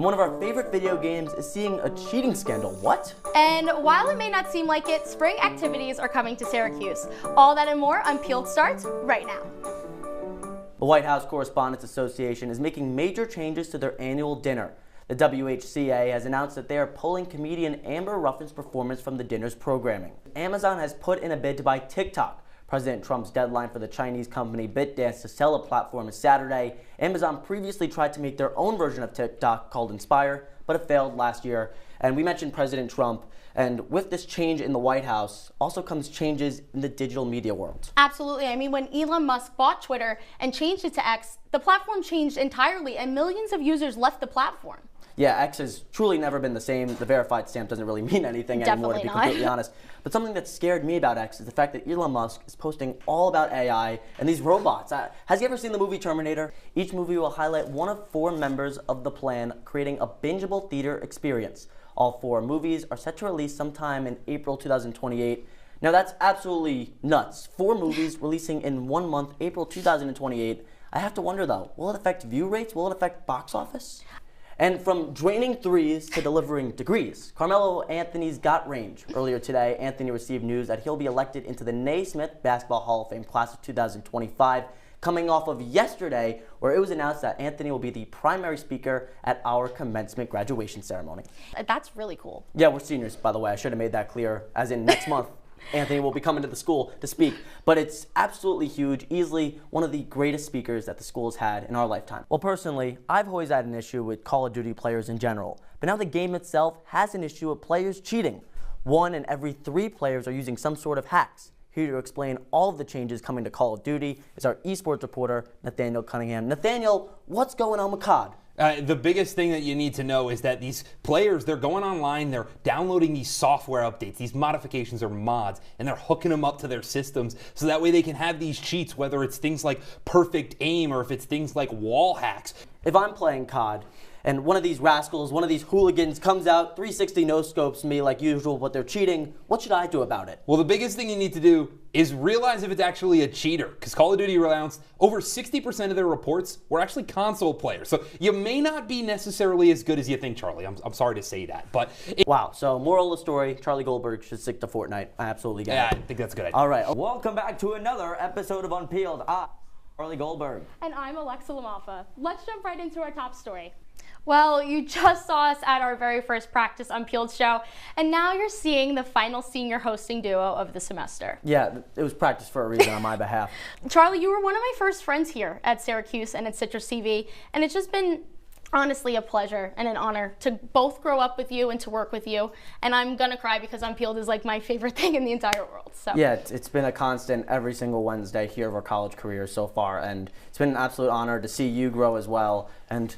And one of our favorite video games is seeing a cheating scandal. What? And while it may not seem like it, spring activities are coming to Syracuse. All that and more, Unpeeled starts right now. The White House Correspondents Association is making major changes to their annual dinner. The WHCA has announced that they are pulling comedian Amber Ruffin's performance from the dinner's programming. Amazon has put in a bid to buy TikTok. President Trump's deadline for the Chinese company ByteDance to sell a platform is Saturday. Amazon previously tried to make their own version of TikTok called Inspire, but it failed last year. And we mentioned President Trump, and with this change in the White House also comes changes in the digital media world. Absolutely. I mean, when Elon Musk bought Twitter and changed it to X, the platform changed entirely and millions of users left the platform. Yeah, X has truly never been the same. The verified stamp doesn't really mean anything anymore, to be completely honest. But something that scared me about X is the fact that Elon Musk is posting all about AI and these robots. Has he ever seen the movie Terminator? Each movie will highlight one of 4 members of the plan, creating a bingeable theater experience. All 4 movies are set to release sometime in April 2028. Now that's absolutely nuts. 4 movies releasing in 1 month, April 2028. I have to wonder though, will it affect view rates? Will it affect box office? And from draining threes to delivering degrees, Carmelo Anthony's got range. Earlier today, Anthony received news that he'll be elected into the Naismith Basketball Hall of Fame class of 2025, coming off of yesterday, where it was announced that Anthony will be the primary speaker at our commencement graduation ceremony. That's really cool. Yeah, we're seniors, by the way. I should have made that clear, as in next month. Anthony will be coming to the school to speak, but it's absolutely huge, easily one of the greatest speakers that the school has had in our lifetime. Well, personally, I've always had an issue with Call of Duty players in general, but now the game itself has an issue with players cheating. 1 in every 3 players are using some sort of hacks. Here to explain all of the changes coming to Call of Duty is our esports reporter, Nathaniel Cunningham. Nathaniel, what's going on with COD? The biggest thing that you need to know is that these players, they're going online, they're downloading these software updates, these modifications or mods, and they're hooking them up to their systems so that way they can have these cheats, whether it's things like perfect aim or if it's things like wall hacks. If I'm playing COD and one of these rascals, one of these hooligans comes out, 360 no-scopes me like usual, but they're cheating, what should I do about it? Well, the biggest thing you need to do is realize if it's actually a cheater, because Call of Duty announced over 60% of their reports were actually console players. So you may not be necessarily as good as you think, Charlie. I'm sorry to say that, but... Wow, so moral of the story, Charlie Goldberg should stick to Fortnite. I absolutely get it. Yeah, I think that's a good idea. All right, welcome back to another episode of Unpeeled. Charlie Goldberg. And I'm Alexa Lamalfa. Let's jump right into our top story. Well, you just saw us at our very first Practice Unpeeled show, and now you're seeing the final senior hosting duo of the semester. Yeah, it was practice for a reason on my behalf. Charlie, you were one of my first friends here at Syracuse and at Citrus TV, and it's just been honestly a pleasure and an honor to both grow up with you and to work with you. And I'm gonna cry because Unpeeled is like my favorite thing in the entire world. So. Yeah, it's been a constant every single Wednesday here of our college careers so far, and it's been an absolute honor to see you grow as well. And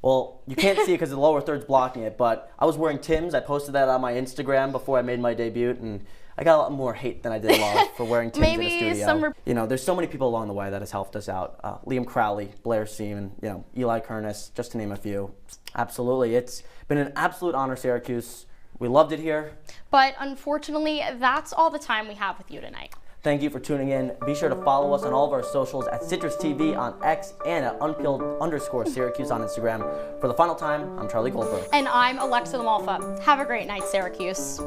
well, you can't see it because the lower third's blocking it, but I was wearing Tim's. I posted that on my Instagram before I made my debut, and I got a lot more hate than I did love for wearing Tim's in the studio. You know, there's so many people along the way that has helped us out. Liam Crowley, Blair Seaman, Eli Kernis, just to name a few. Absolutely. It's been an absolute honor, Syracuse. We loved it here. But unfortunately, that's all the time we have with you tonight. Thank you for tuning in. Be sure to follow us on all of our socials at Citrus TV on X and at Unpeeled_Syracuse on Instagram. For the final time, I'm Charlie Goldberg. And I'm Alexa Lamalfa. Have a great night, Syracuse.